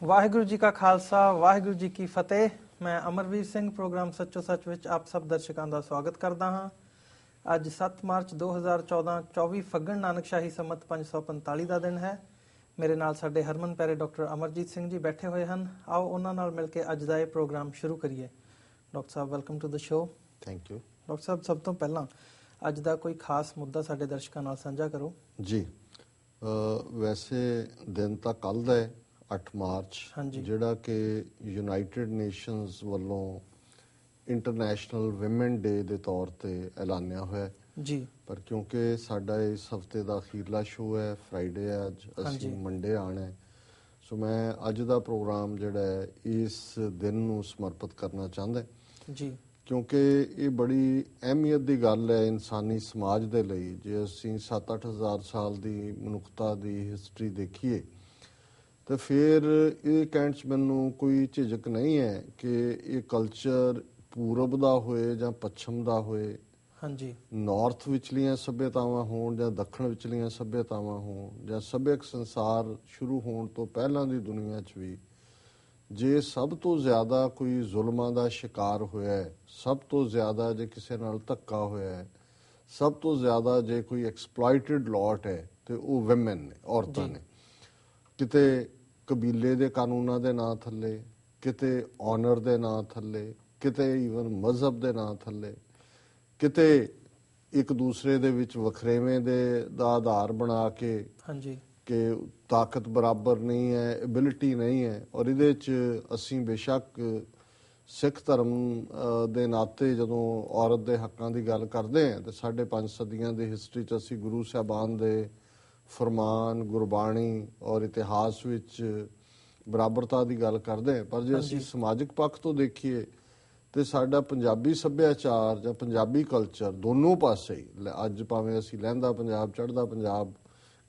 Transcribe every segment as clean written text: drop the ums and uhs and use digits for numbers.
ਵਾਹਿਗੁਰੂ ਜੀ ਕਾ ਖਾਲਸਾ ਵਾਹਿਗੁਰੂ ਜੀ ਕੀ ਫਤਿਹ। ਮੈਂ ਅਮਰਵੀਰ ਸਿੰਘ ਪ੍ਰੋਗਰਾਮ ਸੱਚੋ ਸੱਚ ਵਿੱਚ ਆਪ ਸਭ ਦਰਸ਼ਕਾਂ ਦਾ ਸਵਾਗਤ ਕਰਦਾ ਹਾਂ। ਅੱਜ 7 ਮਾਰਚ 2014 24 ਫੱਗਣ ਨਾਨਕਸ਼ਾਹੀ ਸੰਮਤ 545 ਦਾ ਦਿਨ ਹੈ। ਮੇਰੇ ਨਾਲ ਸਾਡੇ ਹਰਮਨ ਪਿਆਰੇ ਡਾਕਟਰ ਅਮਰਜੀਤ ਸਿੰਘ ਜੀ ਬੈਠੇ ਹੋਏ ਹਨ। ਆਓ ਉਹਨਾਂ ਨਾਲ ਮਿਲ ਕੇ ਅੱਜ ਦਾ ਇਹ ਪ੍ਰੋਗਰਾਮ ਸ਼ੁਰੂ ਕਰੀਏ। ਡਾਕਟਰ ਸਾਹਿਬ welcome to the show. Thank you. Doctor ਸਾਹਿਬ ਸਭ ਤੋਂ ਪਹਿਲਾਂ ਅੱਜ ਦਾ ਕੋਈ ਖਾਸ ਮੁੱਦਾ ਸਾਡੇ ਦਰਸ਼ਕਾਂ ਨਾਲ ਸਾਂਝਾ ਕਰੋ ਜੀ। ਵੈਸੇ ਦਿਨ ਤਾਂ ਕੱਲ੍ਹ ਦਾ ਹੈ 8 ਮਾਰਚ, ਜਿਹੜਾ ਕਿ ਯੂਨਾਈਟਿਡ ਨੇਸ਼ਨਸ ਵੱਲੋਂ ਇੰਟਰਨੈਸ਼ਨਲ ਵਿਮਨ ਡੇ ਦੇ ਤੌਰ ਤੇ ਐਲਾਨਿਆ ਹੋਇਆ ਜੀ। ਪਰ ਕਿਉਂਕਿ ਸਾਡਾ ਇਸ ਹਫਤੇ ਦਾ ਅਖੀਰਲਾ ਸ਼ੋਅ ਹੈ, ਫਰਾਈਡੇ ਹੈ, ਅੱਜ ਅਸੀਂ ਮੰਡੇ ਆਉਣਾ ਹੈ, ਸੋ ਮੈਂ ਅੱਜ ਦਾ ਪ੍ਰੋਗਰਾਮ ਜਿਹੜਾ ਹੈ ਇਸ ਦਿਨ ਨੂੰ ਸਮਰਪਿਤ ਕਰਨਾ ਚਾਹੁੰਦਾ ਜੀ, ਕਿਉਂਕਿ ਇਹ ਬੜੀ ਅਹਿਮੀਅਤ ਦੀ ਗੱਲ ਹੈ ਇਨਸਾਨੀ ਸਮਾਜ ਦੇ ਲਈ। ਜੇ ਅਸੀਂ 7-8 ਹਜ਼ਾਰ ਸਾਲ ਦੀ ਮਨੁੱਖਤਾ ਦੀ ਹਿਸਟਰੀ ਦੇਖੀਏ ਤਾਂ ਫਿਰ ਇਹ ਕਹਿਣ 'ਚ ਮੈਨੂੰ ਕੋਈ ਝਿਜਕ ਨਹੀਂ ਹੈ ਕਿ ਇਹ ਕਲਚਰ ਪੂਰਬ ਦਾ ਹੋਏ ਜਾਂ ਪੱਛਮ ਦਾ ਹੋਏ, ਹਾਂਜੀ, ਨਾਰਥ ਵਿਚਲੀਆਂ ਸੱਭਿਅਤਾਵਾਂ ਹੋਣ ਜਾਂ ਦੱਖਣ ਵਿਚਲੀਆਂ ਸੱਭਿਅਤਾਵਾਂ ਹੋਣ ਜਾਂ ਸੱਭਿਅਕ ਸੰਸਾਰ ਸ਼ੁਰੂ ਹੋਣ ਤੋਂ ਪਹਿਲਾਂ ਦੀ ਦੁਨੀਆ 'ਚ ਵੀ, ਜੇ ਸਭ ਤੋਂ ਜ਼ਿਆਦਾ ਕੋਈ ਜ਼ੁਲਮਾਂ ਦਾ ਸ਼ਿਕਾਰ ਹੋਇਆ ਹੈ, ਸਭ ਤੋਂ ਜ਼ਿਆਦਾ ਜੇ ਕਿਸੇ ਨਾਲ ਧੱਕਾ ਹੋਇਆ ਹੈ, ਸਭ ਤੋਂ ਜ਼ਿਆਦਾ ਜੇ ਕੋਈ ਐਕਸਪਲੋਇਟਡ ਲੋਟ ਹੈ ਤੇ ਉਹ ਵਿਮਨ ਨੇ, ਔਰਤਾਂ ਨੇ। ਕਿਤੇ ਕਬੀਲੇ ਦੇ ਕਾਨੂੰਨਾਂ ਦੇ ਨਾਂ ਥੱਲੇ, ਕਿਤੇ ਆਨਰ ਦੇ ਨਾਂ ਥੱਲੇ, ਕਿਤੇ ਈਵਨ ਮਜ਼ਹਬ ਦੇ ਨਾਂ ਥੱਲੇ, ਕਿਤੇ ਇੱਕ ਦੂਸਰੇ ਦੇ ਵਿੱਚ ਵਖਰੇਵੇਂ ਦਾ ਆਧਾਰ ਬਣਾ ਕੇ ਕਿ ਤਾਕਤ ਬਰਾਬਰ ਨਹੀਂ ਹੈ, ਐਬਿਲਿਟੀ ਨਹੀਂ ਹੈ। ਔਰ ਇਹਦੇ 'ਚ ਅਸੀਂ ਬੇਸ਼ੱਕ ਸਿੱਖ ਧਰਮ ਦੇ ਨਾਤੇ ਜਦੋਂ ਔਰਤ ਦੇ ਹੱਕਾਂ ਦੀ ਗੱਲ ਕਰਦੇ ਹਾਂ ਤਾਂ 5.5 ਸਦੀਆਂ ਦੀ ਹਿਸਟਰੀ 'ਚ ਅਸੀਂ ਗੁਰੂ ਸਾਹਿਬਾਨ ਦੇ ਫਰਮਾਨ, ਗੁਰਬਾਣੀ ਔਰ ਇਤਿਹਾਸ ਵਿੱਚ ਬਰਾਬਰਤਾ ਦੀ ਗੱਲ ਕਰਦੇ ਹਾਂ। ਪਰ ਜੇ ਅਸੀਂ ਸਮਾਜਿਕ ਪੱਖ ਤੋਂ ਦੇਖੀਏ ਤੇ ਸਾਡਾ ਪੰਜਾਬੀ ਸੱਭਿਆਚਾਰ ਜਾਂ ਪੰਜਾਬੀ ਕਲਚਰ ਦੋਨੋਂ ਪਾਸੇ ਹੀ, ਅੱਜ ਭਾਵੇਂ ਅਸੀਂ ਲਹਿੰਦਾ ਪੰਜਾਬ, ਚੜ੍ਹਦਾ ਪੰਜਾਬ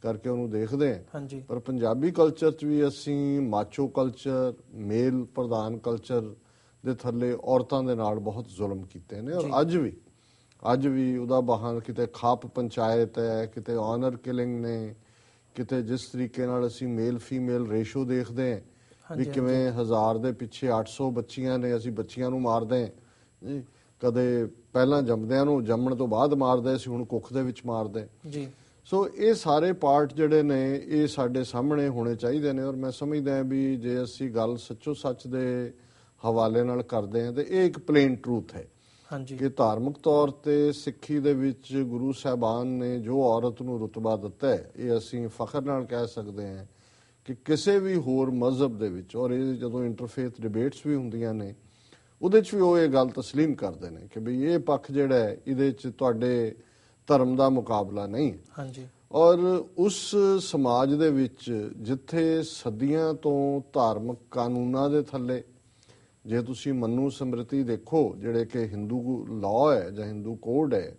ਕਰਕੇ ਉਹਨੂੰ ਦੇਖਦੇ ਹਾਂ, ਪਰ ਪੰਜਾਬੀ ਕਲਚਰ 'ਚ ਵੀ ਅਸੀਂ ਮਾਚੋ ਕਲਚਰ, ਮੇਲ ਪ੍ਰਧਾਨ ਕਲਚਰ ਦੇ ਥੱਲੇ ਔਰਤਾਂ ਦੇ ਨਾਲ ਬਹੁਤ ਜ਼ੁਲਮ ਕੀਤੇ ਨੇ। ਔਰ ਅੱਜ ਵੀ ਉਹਦਾ ਬਹਾਨਾ ਕਿਤੇ ਖਾਪ ਪੰਚਾਇਤ ਹੈ, ਕਿਤੇ ਆਨਰ ਕਿਲਿੰਗ ਨੇ, ਕਿਤੇ ਜਿਸ ਤਰੀਕੇ ਨਾਲ ਅਸੀਂ ਮੇਲ ਫੀਮੇਲ ਰੇਸ਼ੋ ਦੇਖਦੇ ਹਾਂ ਵੀ ਕਿਵੇਂ 1000 ਦੇ ਪਿੱਛੇ 800 ਬੱਚੀਆਂ ਨੇ, ਅਸੀਂ ਬੱਚੀਆਂ ਨੂੰ ਮਾਰਦੇ ਹਾਂ। ਕਦੇ ਪਹਿਲਾਂ ਜੰਮਦਿਆਂ ਨੂੰ, ਜੰਮਣ ਤੋਂ ਬਾਅਦ ਮਾਰਦੇ ਸੀ, ਹੁਣ ਕੁੱਖ ਦੇ ਵਿੱਚ ਮਾਰਦੇ ਜੀ। ਸੋ ਇਹ ਸਾਰੇ ਪਾਰਟ ਜਿਹੜੇ ਨੇ ਇਹ ਸਾਡੇ ਸਾਹਮਣੇ ਹੋਣੇ ਚਾਹੀਦੇ ਨੇ। ਔਰ ਮੈਂ ਸਮਝਦਾ ਵੀ ਜੇ ਅਸੀਂ ਗੱਲ ਸੱਚੋ ਸੱਚ ਦੇ ਹਵਾਲੇ ਨਾਲ ਕਰਦੇ ਹਾਂ ਤੇ ਇਹ ਇੱਕ ਪਲੇਨ ਟਰੂਥ ਹੈ ਕਿ ਧਾਰਮਿਕ ਤੌਰ ਤੇ ਸਿੱਖੀ ਦੇ ਵਿੱਚ ਗੁਰੂ ਸਾਹਿਬਾਨ ਨੇ ਜੋ ਔਰਤ ਨੂੰ ਰੁਤਬਾ ਦਿੱਤਾ ਹੈ, ਇਹ ਅਸੀਂ ਫਖਰ ਨਾਲ ਕਹਿ ਸਕਦੇ ਹਾਂ ਕਿ ਕਿਸੇ ਵੀ ਹੋਰ ਮਜ਼ਹਬ ਦੇ ਵਿੱਚ, ਔਰ ਇਹ ਜਦੋਂ ਇੰਟਰਫੇਥ ਡਿਬੇਟਸ ਵੀ ਹੁੰਦੀਆਂ ਨੇ ਉਹਦੇ 'ਚ ਵੀ ਉਹ ਇਹ ਗੱਲ ਤਸਲੀਮ ਕਰਦੇ ਨੇ ਕਿ ਬਈ ਇਹ ਪੱਖ ਜਿਹੜਾ ਹੈ ਇਹਦੇ 'ਚ ਤੁਹਾਡੇ ਧਰਮ ਦਾ ਮੁਕਾਬਲਾ ਨਹੀਂ। ਔਰ ਉਸ ਸਮਾਜ ਦੇ ਵਿੱਚ ਜਿੱਥੇ ਸਦੀਆਂ ਤੋਂ ਧਾਰਮਿਕ ਕਾਨੂੰਨਾਂ ਦੇ ਥੱਲੇ, ਜੇ ਤੁਸੀਂ ਮਨੂ ਸਮ੍ਰਿਤੀ ਦੇਖੋ ਜਿਹੜੇ ਕਿ ਹਿੰਦੂ ਲਾਅ ਹੈ ਜਾਂ ਹਿੰਦੂ ਕੋਡ ਹੈ,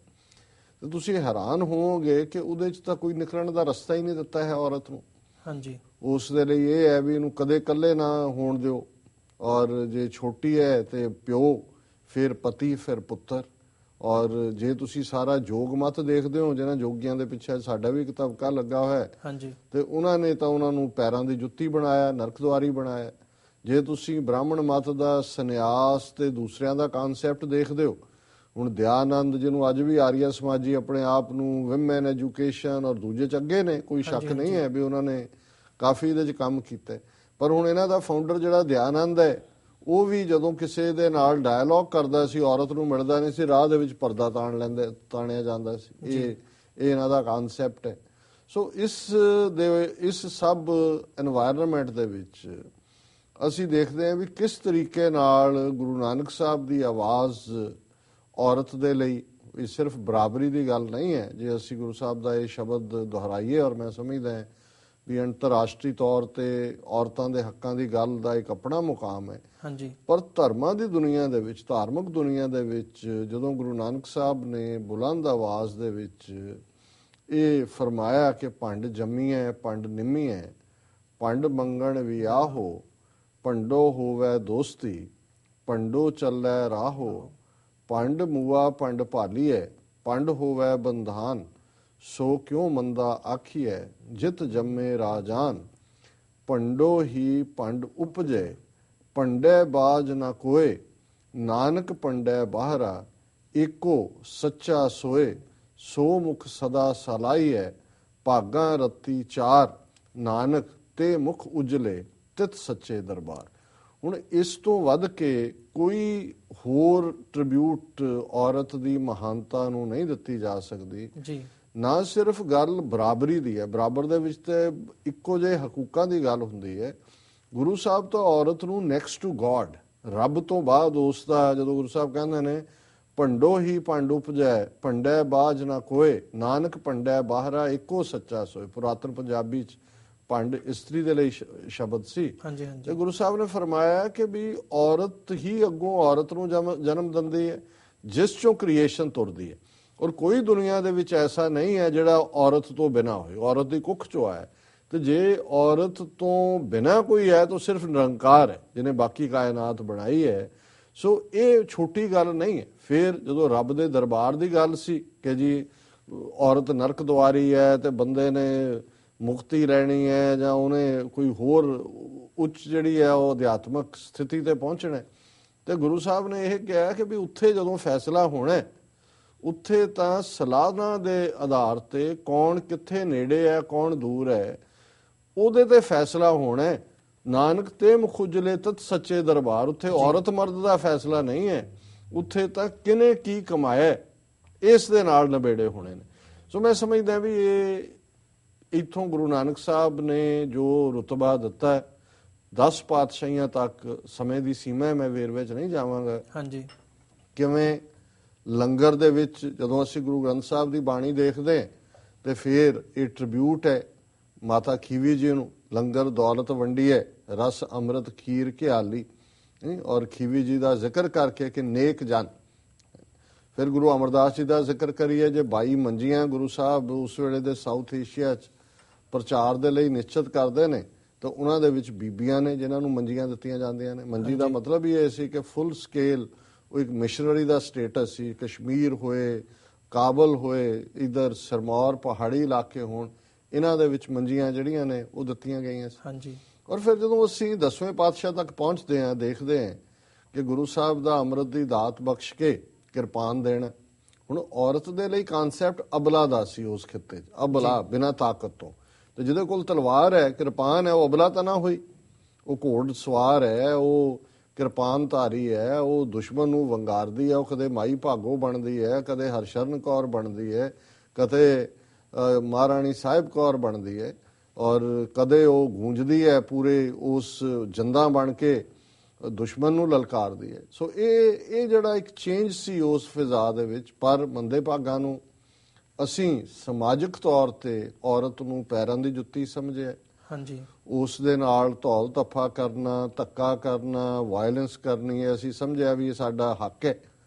ਤਾਂ ਤੁਸੀਂ ਹੈਰਾਨ ਹੋਵੋਗੇ ਕਿ ਉਹਦੇ 'ਚ ਤਾਂ ਕੋਈ ਨਿਕਲਣ ਦਾ ਰਸਤਾ ਹੀ ਨਹੀਂ ਦਿੱਤਾ ਹੈ ਔਰਤ ਨੂੰ। ਉਸ ਦੇ ਲਈ ਇਹ ਹੈ ਵੀ ਇਹਨੂੰ ਕਦੇ ਇਕੱਲੇ ਨਾ ਹੋਣ ਦਿਓ, ਔਰ ਜੇ ਛੋਟੀ ਹੈ ਤੇ ਪਿਓ, ਫਿਰ ਪਤੀ, ਫਿਰ ਪੁੱਤਰ। ਔਰ ਜੇ ਤੁਸੀਂ ਸਾਰਾ ਜੋਗ ਮਤ ਦੇਖਦੇ ਹੋ, ਜਿਹਨਾਂ ਜੋਗੀਆਂ ਦੇ ਪਿੱਛੇ ਸਾਡਾ ਵੀ ਇੱਕ ਤਬਕਾ ਲੱਗਾ ਹੋਇਆ ਤੇ ਉਹਨਾਂ ਨੇ ਤਾਂ ਉਹਨਾਂ ਨੂੰ ਪੈਰਾਂ ਦੀ ਜੁੱਤੀ ਬਣਾਇਆ, ਨਰਕ ਦੁਆਰੀ ਬਣਾਇਆ। ਜੇ ਤੁਸੀਂ ਬ੍ਰਾਹਮਣ ਮਤ ਦਾ ਸੰਨਿਆਸ ਤੇ ਦੂਸਰਿਆਂ ਦਾ ਕਾਨਸੈਪਟ ਦੇਖਦੇ ਹੋ, ਹੁਣ ਦਿਆਨੰਦ ਜਿਹਨੂੰ ਅੱਜ ਵੀ ਆਰੀਆ ਸਮਾਜੀ ਆਪਣੇ ਆਪ ਨੂੰ ਵਿਮਨ ਐਜੂਕੇਸ਼ਨ ਔਰ ਦੂਜੇ 'ਚ ਅੱਗੇ ਨੇ, ਕੋਈ ਸ਼ੱਕ ਨਹੀਂ ਹੈ ਵੀ ਉਹਨਾਂ ਨੇ ਕਾਫੀ ਇਹਦੇ 'ਚ ਕੰਮ ਕੀਤਾ। ਪਰ ਹੁਣ ਇਹਨਾਂ ਦਾ ਫਾਊਂਡਰ ਜਿਹੜਾ ਦਿਆਨੰਦ ਹੈ, ਉਹ ਵੀ ਜਦੋਂ ਕਿਸੇ ਦੇ ਨਾਲ ਡਾਇਲੋਗ ਕਰਦਾ ਸੀ, ਔਰਤ ਨੂੰ ਮਿਲਦਾ ਨਹੀਂ ਸੀ, ਰਾਹ ਦੇ ਵਿੱਚ ਪਰਦਾ ਤਾਣਿਆ ਜਾਂਦਾ ਸੀ। ਇਹ ਇਹਨਾਂ ਦਾ ਕਾਨਸੈਪਟ ਹੈ। ਸੋ ਇਸ ਸਭ ਐਨਵਾਇਰਨਮੈਂਟ ਦੇ ਵਿੱਚ ਅਸੀਂ ਦੇਖਦੇ ਹਾਂ ਵੀ ਕਿਸ ਤਰੀਕੇ ਨਾਲ ਗੁਰੂ ਨਾਨਕ ਸਾਹਿਬ ਦੀ ਆਵਾਜ਼ ਔਰਤ ਦੇ ਲਈ, ਇਹ ਸਿਰਫ ਬਰਾਬਰੀ ਦੀ ਗੱਲ ਨਹੀਂ ਹੈ ਜੇ ਅਸੀਂ ਗੁਰੂ ਸਾਹਿਬ ਦਾ ਇਹ ਸ਼ਬਦ ਦੁਹਰਾਈਏ। ਔਰ ਮੈਂ ਸਮਝਦਾ ਹਾਂ ਵੀ ਅੰਤਰਰਾਸ਼ਟਰੀ ਤੌਰ ਤੇ ਔਰਤਾਂ ਦੇ ਹੱਕਾਂ ਦੀ ਗੱਲ ਦਾ ਇੱਕ ਆਪਣਾ ਮੁਕਾਮ ਹੈ। ਪਰ ਧਰਮਾਂ ਦੀ ਦੁਨੀਆ ਦੇ ਵਿੱਚ, ਧਾਰਮਿਕ ਦੁਨੀਆ ਦੇ ਵਿੱਚ, ਜਦੋਂ ਗੁਰੂ ਨਾਨਕ ਸਾਹਿਬ ਨੇ ਬੁਲੰਦ ਆਵਾਜ਼ ਦੇ ਵਿੱਚ ਇਹ ਫਰਮਾਇਆ ਕਿ ਭੰਡ ਜੰਮੀਐ ਭੰਡ ਨਿੰਮੀਐ, ਭੰਡ ਮੰਗਣ ਵਿਆਹੋ, ਭੰਡੋ ਹੋਵੇ ਦੋਸਤੀ, ਭੰਡੋ ਚੱਲੈ ਰਾਹੋ, ਭੰਡ ਮੂਆ ਭੰਡ ਭਾਲੀਐ, ਭੰਡ ਹੋਵੇ ਬੰਧਾਨ, ਸੋ ਕਿਉ ਮੰਦਾ ਆਖੀਐ, ਜਿਤ ਜੰਮੇ ਰਾਜਾਨ, ਪੰਡੋ ਹੀ ਪੰਡ ਉਪਜੈ ਪੰਡੈ ਬਾਜ ਨਾ ਕੋਏ ਨਾਨਕ ਪੰਡੈ ਬਾਹਰਾ ਏਕੋ ਸੱਚਾ ਸੋਏ ਸੋ ਮੁਖ ਸਦਾ ਸਲਾਈਐ ਭਾਗਾਂ ਰੱਤੀ ਚਾਰ ਨਾਨਕ ਤੇ ਮੁਖ ਉਜਲੇ ਤਿਤ ਸੱਚੇ ਦਰਬਾਰ। ਹੁਣ ਇਸ ਤੋਂ ਵੱਧ ਕੇ ਕੋਈ ਹੋਰ ਟ੍ਰਿਬਿਊਟ ਔਰਤ ਦੀ ਮਹਾਨਤਾ ਨੂੰ ਨਹੀਂ ਦਿੱਤੀ ਜਾ ਸਕਦੀ ਜੀ। ਨਾ ਸਿਰਫ ਗੱਲ ਬਰਾਬਰੀ ਦੀ ਹੈ, ਬਰਾਬਰ ਦੇ ਵਿੱਚ ਤੇ ਇੱਕੋ ਜਿਹੇ ਹਕੂਕਾਂ ਦੀ ਗੱਲ ਹੁੰਦੀ ਹੈ। ਗੁਰੂ ਸਾਹਿਬ ਤਾਂ ਔਰਤ ਨੂੰ ਨੈਕਸਟ ਟੂ ਗੋਡ, ਰੱਬ ਤੋਂ ਬਾਅਦ ਉਸ ਦਾ, ਜਦੋਂ ਗੁਰੂ ਸਾਹਿਬ ਕਹਿੰਦੇ ਨੇ ਪੰਡੋ ਹੀ ਪੰਡ ਉਪਜੈ ਪੰਡੈ ਬਾਜ ਨਾ ਕੋਏ ਨਾਨਕ ਪੰਡੈ ਬਾਹਰਾ ਇੱਕੋ ਸੱਚਾ ਸੋਏ। ਪੁਰਾਤਨ ਪੰਜਾਬੀ ਚ ਪੰਡ ਇਸਤਰੀ ਦੇ ਲਈ ਸ਼ਬਦ ਸੀ। ਤੇ ਗੁਰੂ ਸਾਹਿਬ ਨੇ ਫਰਮਾਇਆ ਕਿ ਵੀ ਔਰਤ ਹੀ ਅੱਗੋਂ ਔਰਤ ਨੂੰ ਜਨਮ ਦਿੰਦੀ ਹੈ ਜਿਸ ਚੋਂ ਕ੍ਰੀਏਸ਼ਨ ਤੁਰਦੀ ਹੈ। ਔਰ ਕੋਈ ਦੁਨੀਆ ਦੇ ਵਿੱਚ ਐਸਾ ਨਹੀਂ ਹੈ ਜਿਹੜਾ ਔਰਤ ਤੋਂ ਬਿਨਾਂ ਹੋਏ, ਔਰਤ ਦੀ ਕੁੱਖ ਚੋਂ ਆਇਆ। ਤੇ ਜੇ ਔਰਤ ਤੋਂ ਬਿਨਾਂ ਕੋਈ ਹੈ ਤਾਂ ਸਿਰਫ ਨਿਰੰਕਾਰ ਹੈ ਜਿਹਨੇ ਬਾਕੀ ਕਾਇਨਾਤ ਬਣਾਈ ਹੈ। ਸੋ ਇਹ ਛੋਟੀ ਗੱਲ ਨਹੀਂ ਹੈ। ਫਿਰ ਜਦੋਂ ਰੱਬ ਦੇ ਦਰਬਾਰ ਦੀ ਗੱਲ ਸੀ ਕਿ ਜੀ ਔਰਤ ਨਰਕ ਦੁਆਰੀ ਹੈ ਤੇ ਬੰਦੇ ਨੇ ਮੁਕਤੀ ਲੈਣੀ ਹੈ ਜਾਂ ਉਹਨੇ ਕੋਈ ਹੋਰ ਉੱਚ ਜਿਹੜੀ ਹੈ ਉਹ ਅਧਿਆਤਮਕ ਸਥਿਤੀ ਤੇ ਪਹੁੰਚਣਾ, ਤੇ ਗੁਰੂ ਸਾਹਿਬ ਨੇ ਇਹ ਕਿਹਾ ਕਿ ਵੀ ਉੱਥੇ ਜਦੋਂ ਫੈਸਲਾ ਹੋਣਾ ਉੱਥੇ ਤਾਂ ਸਲਾਹਾਂ ਦੇ ਆਧਾਰ ਤੇ ਕੌਣ ਕਿੱਥੇ ਨੇੜੇ ਹੈ ਕੌਣ ਦੂਰ ਹੈ ਉਹਦੇ ਤੇ ਫੈਸਲਾ ਹੋਣਾ। ਨਾਨਕ ਤੇ ਮੁਖ ਉਜਲੇ ਤਤ ਸੱਚੇ ਦਰਬਾਰ। ਉੱਥੇ ਔਰਤ ਮਰਦ ਦਾ ਫੈਸਲਾ ਨਹੀਂ ਹੈ, ਉੱਥੇ ਤਾਂ ਕਿਨੇ ਕੀ ਕਮਾਇਆ ਇਸ ਦੇ ਨਾਲ ਨਿਬੇੜੇ ਹੋਣੇ ਨੇ। ਸੋ ਮੈਂ ਸਮਝਦਾ ਵੀ ਇਹ ਇੱਥੋਂ ਗੁਰੂ ਨਾਨਕ ਸਾਹਿਬ ਨੇ ਜੋ ਰੁਤਬਾ ਦਿੱਤਾ 10 ਪਾਤਸ਼ਾਹੀਆਂ ਤੱਕ, ਸਮੇਂ ਦੀ ਸੀਮਾ ਮੈਂ ਵੇਰਵੇ 'ਚ ਨਹੀਂ ਜਾਵਾਂਗਾ। ਹਾਂਜੀ, ਕਿਵੇਂ ਲੰਗਰ ਦੇ ਵਿੱਚ ਜਦੋਂ ਅਸੀਂ ਗੁਰੂ ਗ੍ਰੰਥ ਸਾਹਿਬ ਦੀ ਬਾਣੀ ਦੇਖਦੇ ਤੇ ਫਿਰ ਇਹ ਟ੍ਰਿਬਿਊਟ ਹੈ ਮਾਤਾ ਖੀਵੀ ਜੀ ਨੂੰ, ਲੰਗਰ ਦੌਲਤ ਵੰਡੀ ਹੈ ਰਸ ਅੰਮ੍ਰਿਤ ਖੀਰ ਘਿਆਲੀ, ਔਰ ਖੀਵੀ ਜੀ ਦਾ ਜ਼ਿਕਰ ਕਰਕੇ ਕਿ ਨੇਕ ਜਨ। ਫਿਰ ਗੁਰੂ ਅਮਰਦਾਸ ਜੀ ਦਾ ਜ਼ਿਕਰ ਕਰੀਏ, ਜੇ 22 ਮੰਜੀਆਂ ਗੁਰੂ ਸਾਹਿਬ ਉਸ ਵੇਲੇ ਦੇ ਸਾਊਥ ਏਸ਼ੀਆ 'ਚ ਪ੍ਰਚਾਰ ਦੇ ਲਈ ਨਿਸ਼ਚਿਤ ਕਰਦੇ ਨੇ ਤਾਂ ਉਹਨਾਂ ਦੇ ਵਿੱਚ ਬੀਬੀਆਂ ਨੇ ਜਿਨ੍ਹਾਂ ਨੂੰ ਮੰਜੀਆਂ ਦਿੱਤੀਆਂ ਜਾਂਦੀਆਂ ਨੇ। ਮੰਜੀ ਦਾ ਮਤਲਬ ਇਹ ਸੀ ਕਿ ਫੁੱਲ ਸਕੇਲ ਉਹ ਇੱਕ ਮਿਸ਼ਨਰੀ ਦਾ ਸਟੇਟਸ ਸੀ। ਕਸ਼ਮੀਰ ਹੋਏ, ਕਾਬਲ ਹੋਏ, ਇਧਰ ਸਿਰਮੌਰ ਪਹਾੜੀ ਇਲਾਕੇ ਹੋਣ, ਇਹਨਾਂ ਦੇ ਵਿੱਚ ਮੰਜੀਆਂ ਜਿਹੜੀਆਂ ਨੇ ਉਹ ਦਿੱਤੀਆਂ ਗਈਆਂ ਸੀ। ਹਾਂਜੀ। ਔਰ ਫਿਰ ਜਦੋਂ ਅਸੀਂ 10ਵੇਂ ਪਾਤਸ਼ਾਹ ਤੱਕ ਪਹੁੰਚਦੇ ਹਾਂ ਦੇਖਦੇ ਹਾਂ ਕਿ ਗੁਰੂ ਸਾਹਿਬ ਦਾ ਅੰਮ੍ਰਿਤ ਦੀ ਦਾਤ ਬਖਸ਼ ਕੇ ਕਿਰਪਾਨ ਦੇਣਾ। ਹੁਣ ਔਰਤ ਦੇ ਲਈ ਕਨਸੈਪਟ ਅਬਲਾ ਦਾ ਸੀ ਉਸ ਖਿੱਤੇ 'ਚ, ਅਬਲਾ ਬਿਨਾਂ ਤਾਕਤ ਤੋਂ। ਤੇ ਜਿਹਦੇ ਕੋਲ ਤਲਵਾਰ ਹੈ, ਕਿਰਪਾਨ ਹੈ, ਉਹ ਅਬਲਾ ਤਾਂ ਨਾ ਹੋਈ। ਉਹ ਘੋੜ ਸਵਾਰ ਹੈ, ਉਹ ਕਿਰਪਾਨ ਧਾਰੀ ਹੈ, ਉਹ ਦੁਸ਼ਮਣ ਨੂੰ ਵੰਗਾਰਦੀ ਹੈ। ਉਹ ਕਦੇ ਮਾਈ ਭਾਗੋ ਬਣਦੀ ਹੈ, ਕਦੇ ਹਰਸ਼ਰਨ ਕੌਰ ਬਣਦੀ ਹੈ, ਕਦੇ ਮਹਾਰਾਣੀ ਸਾਹਿਬ ਕੌਰ ਬਣਦੀ ਹੈ, ਔਰ ਕਦੇ ਉਹ ਗੂੰਜਦੀ ਹੈ ਪੂਰੇ ਉਸ ਜੰਦਾ ਬਣ ਕੇ ਦੁਸ਼ਮਣ ਨੂੰ ਲਲਕਾਰਦੀ ਹੈ। ਸੋ ਇਹ ਜਿਹੜਾ ਇੱਕ ਚੇਂਜ ਸੀ ਉਸ ਫਿਜ਼ਾ ਦੇ ਵਿੱਚ। ਪਰ ਮੰਦੇ ਭਾਗਾਂ ਨੂੰ ਅਸੀਂ ਸਮਾਜਿਕ ਤੌਰ ਤੇ ਔਰਤ ਨੂੰ ਪੈਰਾਂ ਦੀ ਜੁੱਤੀ ਸਮਝਿਆ। ਹਾਂਜੀ। ਉਸ ਦੇ ਨਾਲ ਧੌਲ ਧੱਫਾ ਕਰਨਾ, ਧੱਕਾ ਕਰਨਾ, ਵਾਇਲੈਂਸ ਕਰਨੀ ਹੈ ਅਸੀਂ ਸਮਝਿਆ ਵੀ ਇਹ ਸਾਡਾ ਹੱਕ ਹੈ।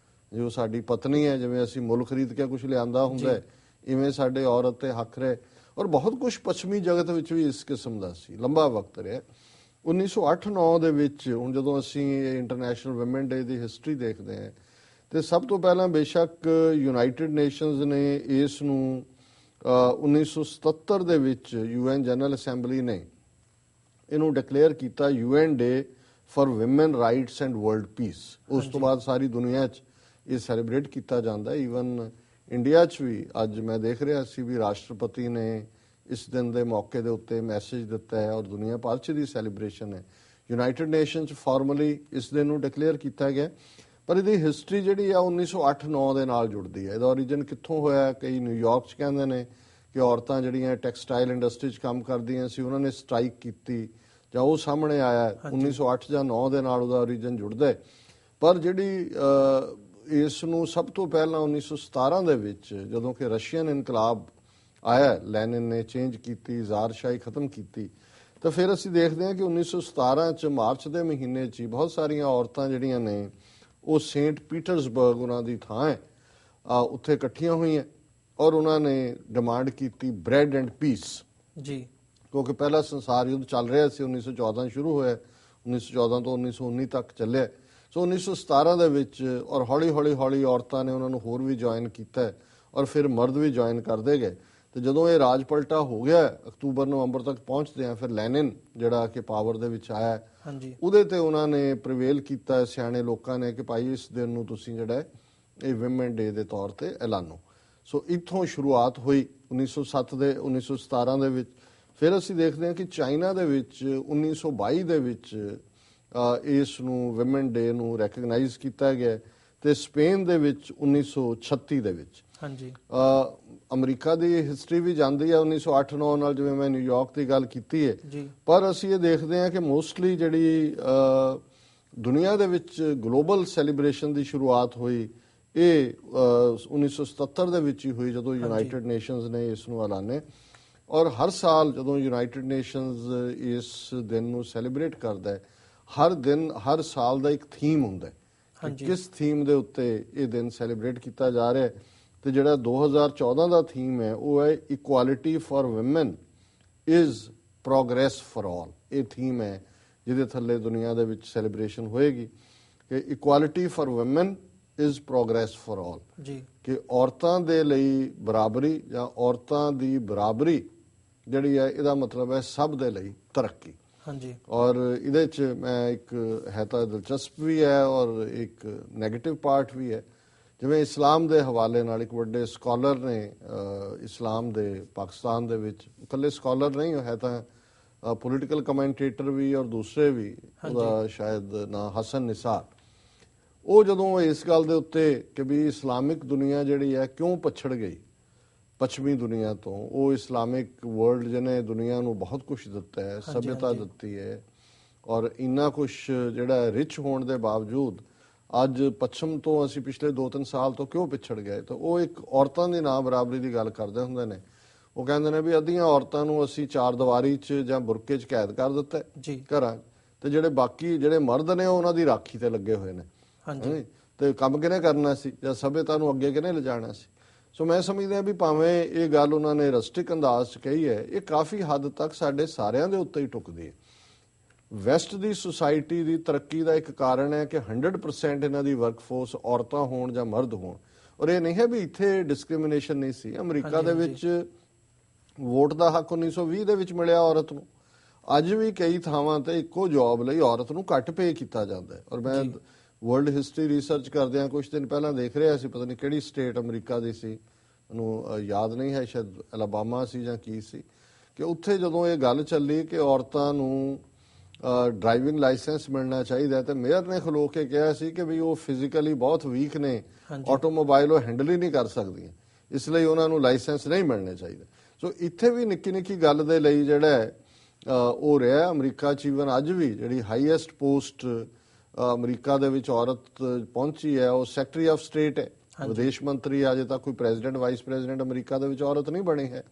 ਜੋ ਸਾਡੀ ਪਤਨੀ ਹੈ, ਜਿਵੇਂ ਅਸੀਂ ਮੁੱਲ ਖਰੀਦ ਕੇ ਕੁਝ ਲਿਆਂਦਾ ਹੁੰਦਾ ਇਵੇਂ ਸਾਡੇ ਔਰਤ ਤੇ ਹੱਕ ਰਹੇ। ਔਰ ਬਹੁਤ ਕੁਝ ਪੱਛਮੀ ਜਗਤ ਵਿੱਚ ਵੀ ਇਸ ਕਿਸਮ ਦਾ ਸੀ, ਲੰਬਾ ਵਕਤ ਰਿਹਾ। 1908-9 ਦੇ ਵਿੱਚ ਹੁਣ ਜਦੋਂ ਅਸੀਂ ਇੰਟਰਨੈਸ਼ਨਲ ਵੂਮਨ ਡੇ ਦੀ ਹਿਸਟਰੀ ਦੇਖਦੇ ਹਾਂ ਤੇ ਸਭ ਤੋਂ ਪਹਿਲਾਂ ਬੇਸ਼ੱਕ ਯੂਨਾਈਟਿਡ ਨੇਸ਼ਨਸ ਨੇ ਇਸ ਨੂੰ 1977 ਦੇ ਵਿੱਚ UN ਜਨਰਲ ਅਸੈਂਬਲੀ ਨੇ ਇਹਨੂੰ ਡਿਕਲੇਅਰ ਕੀਤਾ UN day for woman rights and world piece. ਉਸ ਤੋਂ ਬਾਅਦ ਸਾਰੀ ਦੁਨੀਆ 'ਚ ਇਹ ਸੈਲੀਬ੍ਰੇਟ ਕੀਤਾ ਜਾਂਦਾ। ਈਵਨ ਇੰਡੀਆ 'ਚ ਵੀ ਅੱਜ ਮੈਂ ਦੇਖ ਰਿਹਾ ਸੀ ਵੀ ਰਾਸ਼ਟਰਪਤੀ ਨੇ ਇਸ ਦਿਨ ਦੇ ਮੌਕੇ ਦੇ ਉੱਤੇ ਮੈਸੇਜ ਦਿੱਤਾ ਹੈ ਔਰ ਦੁਨੀਆ ਭਰ 'ਚ ਦੀ ਸੈਲੀਬ੍ਰੇਸ਼ਨ ਹੈ। ਯੂਨਾਈਟਿਡ ਨੇਸ਼ਨ 'ਚ ਫਾਰਮਲੀ ਇਸ ਦਿਨ ਨੂੰ ਡਿਕਲੇਅਰ ਕੀਤਾ ਗਿਆ। ਪਰ ਇਹਦੀ ਹਿਸਟਰੀ ਜਿਹੜੀ ਆ 1908-9 ਦੇ ਨਾਲ ਜੁੜਦੀ ਹੈ। ਇਹਦਾ ਓਰੀਜਨ ਕਿੱਥੋਂ ਹੋਇਆ? ਕਈ ਨਿਊਯਾਰਕ 'ਚ ਕਹਿੰਦੇ ਨੇ ਕਿ ਔਰਤਾਂ ਜਿਹੜੀਆਂ ਟੈਕਸਟਾਈਲ ਇੰਡਸਟਰੀ 'ਚ ਕੰਮ ਕਰਦੀਆਂ ਸੀ ਉਹਨਾਂ ਨੇ ਸਟ੍ਰਾਈਕ ਕੀਤੀ ਜਾਂ ਉਹ ਸਾਹਮਣੇ ਆਇਆ 1908 ਜਾਂ 9 ਦੇ ਨਾਲ ਉਹਦਾ ਓਰੀਜਨ ਜੁੜਦਾ। ਪਰ ਜਿਹੜੀ ਇਸ ਨੂੰ ਸਭ ਤੋਂ ਪਹਿਲਾਂ 1917 ਦੇ ਵਿੱਚ ਜਦੋਂ ਕਿ ਰਸ਼ੀਅਨ ਇਨਕਲਾਬ ਆਇਆ, ਲੈਨਿਨ ਨੇ ਚੇਂਜ ਕੀਤੀ, ਜ਼ਾਰਸ਼ਾਹੀ ਖਤਮ ਕੀਤੀ, ਤਾਂ ਫਿਰ ਅਸੀਂ ਦੇਖਦੇ ਹਾਂ ਕਿ 1917 'ਚ ਮਾਰਚ ਦੇ ਮਹੀਨੇ 'ਚ ਹੀ ਬਹੁਤ ਸਾਰੀਆਂ ਔਰਤਾਂ ਜਿਹੜੀਆਂ ਨੇ ਉਹ ਸੇਂਟ ਪੀਟਰਸਬਰਗ ਉਹਨਾਂ ਦੀ ਥਾਂ ਹੈ ਉੱਥੇ ਇਕੱਠੀਆਂ ਹੋਈਆਂ ਔਰ ਉਹਨਾਂ ਨੇ ਡਿਮਾਂਡ ਕੀਤੀ ਬ੍ਰੈਡ ਐਂਡ ਪੀਸ ਜੀ। ਕਿਉਂਕਿ ਪਹਿਲਾ ਸੰਸਾਰ ਯੁੱਧ ਚੱਲ ਰਿਹਾ ਸੀ, 1914 ਸ਼ੁਰੂ ਹੋਇਆ, 1914 ਤੋਂ 1919 ਤੱਕ ਚੱਲਿਆ। ਸੋ 1917 ਦੇ ਵਿੱਚ ਔਰ ਹੌਲੀ ਔਰਤਾਂ ਨੇ ਉਹਨਾਂ ਨੂੰ ਹੋਰ ਵੀ ਜੁਆਇਨ ਕੀਤਾ ਔਰ ਫਿਰ ਮਰਦ ਵੀ ਜੁਆਇਨ ਕਰਦੇ ਗਏ। ਤੇ ਜਦੋਂ ਇਹ ਰਾਜ ਪਲਟਾ ਹੋ ਗਿਆ ਅਕਤੂਬਰ ਨਵੰਬਰ ਤੱਕ ਪਹੁੰਚਦੇ ਆ, ਫਿਰ ਲੈਨਿਨ ਜਿਹੜਾ ਕਿ ਪਾਵਰ ਦੇ ਵਿੱਚ ਆਇਆ, ਹਾਂਜੀ, ਉਹਦੇ ਤੇ ਉਹਨਾਂ ਨੇ ਪ੍ਰੀਵੇਲ ਕੀਤਾ ਸਿਆਣੇ ਲੋਕਾਂ ਨੇ ਕਿ ਭਾਈ ਇਸ ਦਿਨ ਨੂੰ ਤੁਸੀਂ ਜਿਹੜਾ ਇਹ ਵਿਮਨ ਡੇ ਦੇ ਤੌਰ ਤੇ ਐਲਾਨੋ। ਸੋ ਇੱਥੋਂ ਸ਼ੁਰੂਆਤ ਹੋਈ 1917 ਦੇ ਵਿੱਚ। ਫਿਰ ਅਸੀਂ ਦੇਖਦੇ ਹਾਂ ਕਿ ਚਾਈਨਾ ਦੇ ਵਿੱਚ 1922 ਦੇ ਵਿੱਚ ਇਸ ਨੂੰ ਵਿਮਨ ਡੇ ਨੂੰ ਰੈਕਗਨਾਈਜ਼ ਕੀਤਾ ਗਿਆ, ਤੇ ਸਪੇਨ ਦੇ ਵਿੱਚ 1936 ਦੇ ਵਿੱਚ। ਹਾਂਜੀ, ਅਮਰੀਕਾ ਦੀ ਹਿਸਟਰੀ ਵੀ ਜਾਂਦੀ ਹੈ 1908-9 ਨਾਲ, ਜਿਵੇਂ ਮੈਂ ਨਿਊਯਾਰਕ ਦੀ ਗੱਲ ਕੀਤੀ ਹੈ, ਜੀ, ਪਰ ਅਸੀਂ ਇਹ ਦੇਖਦੇ ਹਾਂ ਕਿ ਮੋਸਟਲੀ ਜਿਹੜੀ ਦੁਨੀਆ ਦੇ ਵਿੱਚ ਗਲੋਬਲ ਸੈਲੀਬ੍ਰੇਸ਼ਨ ਦੀ ਸ਼ੁਰੂਆਤ ਹੋਈ ਇਹ 1977 ਦੇ ਵਿੱਚ ਹੀ ਹੋਈ, ਜਦੋਂ ਯੂਨਾਈਟਿਡ ਨੇਸ਼ਨਸ ਨੇ ਇਸ ਨੂੰ ਐਲਾਨੇ। ਔਰ ਹਰ ਸਾਲ ਜਦੋਂ ਯੂਨਾਈਟਿਡ ਨੇਸ਼ਨਸ ਇਸ ਦਿਨ ਨੂੰ ਸੈਲੀਬ੍ਰੇਟ ਕਰਦਾ ਹੈ, ਹਰ ਦਿਨ ਹਰ ਸਾਲ ਦਾ ਇੱਕ ਥੀਮ ਹੁੰਦਾ ਹੈ, ਕਿਸ ਥੀਮ ਦੇ ਉੱਤੇ ਇਹ ਦਿਨ ਸੈਲੀਬ੍ਰੇਟ ਕੀਤਾ ਜਾ ਰਿਹਾ ਹੈ। ਤੇ ਜਿਹੜਾ 2014 ਦਾ ਥੀਮ ਹੈ ਉਹ ਹੈ equality for woman is progress for all. ਇਹ ਥੀਮ ਹੈ ਜਿਹਦੇ ਥੱਲੇ ਦੁਨੀਆ ਦੇ ਵਿੱਚ ਸੈਲੀਬ੍ਰੇਸ਼ਨ ਹੋਏਗੀ ਕਿ equality for woman is progress for all, ਜੀ, ਕਿ ਔਰਤਾਂ ਦੇ ਲਈ ਬਰਾਬਰੀ ਜਾਂ ਔਰਤਾਂ ਦੀ ਬਰਾਬਰੀ ਜਿਹੜੀ ਹੈ ਇਹਦਾ ਮਤਲਬ ਹੈ ਸਭ ਦੇ ਲਈ ਤਰੱਕੀ। ਹਾਂਜੀ, ਔਰ ਇਹਦੇ 'ਚ ਮੈਂ ਇੱਕ ਹੈ ਤਾਂ ਦਿਲਚਸਪ ਵੀ ਹੈ ਔਰ ਇੱਕ ਨੈਗੇਟਿਵ ਪਾਰਟ ਵੀ ਹੈ। ਜਿਵੇਂ ਇਸਲਾਮ ਦੇ ਹਵਾਲੇ ਨਾਲ ਇੱਕ ਵੱਡੇ ਸਕਾਲਰ ਨੇ ਇਸਲਾਮ ਦੇ ਪਾਕਿਸਤਾਨ ਦੇ ਵਿੱਚ, ਇਕੱਲੇ ਸਕਾਲਰ ਨਹੀਂ ਹੈ ਤਾਂ ਪੋਲੀਟੀਕਲ ਕਮੈਂਟੇਟਰ ਵੀ ਔਰ ਦੂਸਰੇ ਵੀ, ਉਹਦਾ ਸ਼ਾਇਦ ਨਾਂ ਹਸਨ ਨਿਸਾਰ, ਉਹ ਜਦੋਂ ਇਸ ਗੱਲ ਦੇ ਉੱਤੇ ਕਿ ਵੀ ਇਸਲਾਮਿਕ ਦੁਨੀਆ ਜਿਹੜੀ ਹੈ ਕਿਉਂ ਪਛੜ ਗਈ ਪੱਛਮੀ ਦੁਨੀਆ ਤੋਂ, ਉਹ ਇਸਲਾਮਿਕ ਵਰਲਡ ਜਿਹਨੇ ਦੁਨੀਆ ਨੂੰ ਬਹੁਤ ਕੁਝ ਦਿੱਤਾ ਹੈ, ਸਭਿਅਤਾ ਦਿੱਤੀ ਹੈ, ਔਰ ਇੰਨਾ ਕੁਝ ਜਿਹੜਾ ਰਿਚ ਹੋਣ ਦੇ ਬਾਵਜੂਦ ਅੱਜ ਪੱਛਮ ਤੋਂ ਅਸੀਂ ਪਿਛਲੇ 2-3 ਸਾਲ ਤੋਂ ਕਿਉਂ ਪਿਛੜ ਗਏ। ਤਾਂ ਉਹ ਇੱਕ ਔਰਤਾਂ ਦੀ ਨਾ ਬਰਾਬਰੀ ਦੀ ਗੱਲ ਕਰਦੇ ਹੁੰਦੇ ਨੇ। ਉਹ ਕਹਿੰਦੇ ਨੇ ਵੀ ਅੱਧੀਆਂ ਔਰਤਾਂ ਨੂੰ ਅਸੀਂ ਚਾਰ ਦੀਵਾਰੀ 'ਚ ਜਾਂ ਬੁਰਕੇ 'ਚ ਕੈਦ ਕਰ ਦਿੱਤਾ ਘਰਾਂ, ਤੇ ਜਿਹੜੇ ਬਾਕੀ ਜਿਹੜੇ ਮਰਦ ਨੇ ਉਹਨਾਂ ਦੀ ਰਾਖੀ ਤੇ ਲੱਗੇ ਹੋਏ ਨੇ। ਹਾਂਜੀ, ਤੇ ਕੰਮ ਕਿਹਨੇ ਕਰਨਾ ਸੀ ਜਾਂ ਸਭਿਅਤਾ ਨੂੰ ਅੱਗੇ ਕਿਹਨੇ ਲਿਜਾਣਾ ਸੀ। ਸੋ ਮੈਂ ਸਮਝਦਾ ਵੀ ਭਾਵੇਂ ਇਹ ਗੱਲ ਉਹਨਾਂ ਨੇ ਰਸਟਿਕ ਅੰਦਾਜ਼ 'ਚ ਕਹੀ ਹੈ, ਇਹ ਕਾਫੀ ਹੱਦ ਤੱਕ ਸਾਡੇ ਸਾਰਿਆਂ ਦੇ ਉੱਤੇ ਹੀ ਟੁੱਕਦੀ ਹੈ। ਵੈਸਟ ਦੀ ਸੁਸਾਇਟੀ ਦੀ ਤਰੱਕੀ ਦਾ ਇੱਕ ਕਾਰਨ ਹੈ ਕਿ 100% ਇਹਨਾਂ ਦੀ ਵਰਕਫੋਰਸ ਔਰਤਾਂ ਹੋਣ ਜਾਂ ਮਰਦ ਹੋਣ। ਔਰ ਇਹ ਨਹੀਂ ਹੈ ਵੀ ਇੱਥੇ ਡਿਸਕ੍ਰਿਮੀਨੇਸ਼ਨ ਨਹੀਂ ਸੀ। ਅਮਰੀਕਾ ਦੇ ਵਿੱਚ ਵੋਟ ਦਾ ਹੱਕ 1920 ਦੇ ਵਿੱਚ ਮਿਲਿਆ ਔਰਤ ਨੂੰ। ਅੱਜ ਵੀ ਕਈ ਥਾਵਾਂ ਤੇ ਇੱਕੋ ਜੌਬ ਲਈ ਔਰਤ ਨੂੰ ਘੱਟ ਪੇ ਕੀਤਾ ਜਾਂਦਾ ਹੈ। ਔਰ ਮੈਂ ਵਰਲਡ ਹਿਸਟਰੀ ਰਿਸਰਚ ਕਰਦਿਆਂ ਕੁਝ ਦਿਨ ਪਹਿਲਾਂ ਦੇਖ ਰਿਹਾ ਸੀ, ਪਤਾ ਨਹੀਂ ਕਿਹੜੀ ਸਟੇਟ ਅਮਰੀਕਾ ਦੀ ਸੀ, ਮੈਨੂੰ ਯਾਦ ਨਹੀਂ ਹੈ, ਸ਼ਾਇਦ ਅਲਾਬਾਮਾ ਸੀ ਜਾਂ ਕੀ ਸੀ, ਕਿ ਉੱਥੇ ਜਦੋਂ ਇਹ ਗੱਲ ਚੱਲੀ ਕਿ ਔਰਤਾਂ ਨੂੰ ਡਰਾਈਵਿੰਗ ਲਾਇਸੈਂਸ ਮਿਲਣਾ ਚਾਹੀਦਾ, ਤੇ ਮੇਅਰ ਨੇ ਖਲੋ ਕੇ ਕਿਹਾ ਸੀ ਕਿ ਵੀ ਉਹ ਫਿਜ਼ੀਕਲੀ ਬਹੁਤ ਵੀਕ ਨੇ, ਆਟੋਮੋਬਾਈਲ ਉਹ ਹੈਂਡਲ ਹੀ ਨਹੀਂ ਕਰ ਸਕਦੀਆਂ, ਇਸ ਲਈ ਉਹਨਾਂ ਨੂੰ ਲਾਇਸੈਂਸ ਨਹੀਂ ਮਿਲਣੇ ਚਾਹੀਦੇ। ਸੋ ਇੱਥੇ ਵੀ ਨਿੱਕੀ ਨਿੱਕੀ ਗੱਲ ਦੇ ਲਈ ਜਿਹੜਾ ਉਹ ਰਿਹਾ ਅਮਰੀਕਾ 'ਚ। ਈਵਨ ਅੱਜ ਵੀ ਜਿਹੜੀ ਹਾਈਐਸਟ ਪੋਸਟ ਅਮਰੀਕਾ ਦੇ ਵਿੱਚ ਔਰਤ ਪਹੁੰਚੀ ਹੈ ਉਹ ਸੈਕਟਰੀ ਆਫ ਸਟੇਟ ਹੈ, ਵਿਦੇਸ਼ ਮੰਤਰੀ। ਅਜੇ ਤੱਕ ਕੋਈ ਪ੍ਰੈਜ਼ੀਡੈਂਟ ਵਾਈਸ ਪ੍ਰੈਜ਼ੀਡੈਂਟ ਅਮਰੀਕਾ ਦੇ ਵਿੱਚ ਔਰਤ ਨਹੀਂ ਬਣੀ ਹੈ।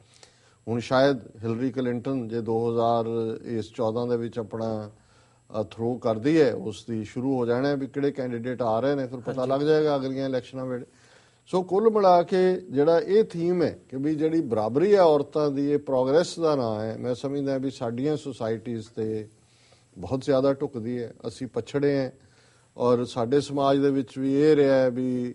ਹੁਣ ਸ਼ਾਇਦ ਹਿਲਰੀ ਕਲਿੰਟਨ ਜੇ 2014 ਦੇ ਵਿੱਚ ਆਪਣਾ ਥਰੋ ਕਰਦੀ ਹੈ, ਉਸ ਦੀ ਸ਼ੁਰੂ ਹੋ ਜਾਣਾ ਵੀ ਕਿਹੜੇ ਕੈਂਡੀਡੇਟ ਆ ਰਹੇ ਨੇ, ਫਿਰ ਪਤਾ ਲੱਗ ਜਾਏਗਾ ਅਗਲੀਆਂ ਇਲੈਕਸ਼ਨਾਂ ਵੇਲੇ। ਸੋ ਕੁੱਲ ਮਿਲਾ ਕੇ ਜਿਹੜਾ ਇਹ ਥੀਮ ਹੈ ਕਿ ਵੀ ਜਿਹੜੀ ਬਰਾਬਰੀ ਹੈ ਔਰਤਾਂ ਦੀ, ਇਹ ਪ੍ਰੋਗਰੈਸ ਦਾ ਨਾਂ ਹੈ। ਮੈਂ ਸਮਝਦਾ ਵੀ ਸਾਡੀਆਂ ਸੁਸਾਇਟੀਜ਼ ਤੇ ਬਹੁਤ ਜ਼ਿਆਦਾ ਢੁੱਕਦੀ ਹੈ, ਅਸੀਂ ਪਛੜੇ ਹਾਂ। ਔਰ ਸਾਡੇ ਸਮਾਜ ਦੇ ਵਿੱਚ ਵੀ ਇਹ ਰਿਹਾ ਹੈ ਵੀ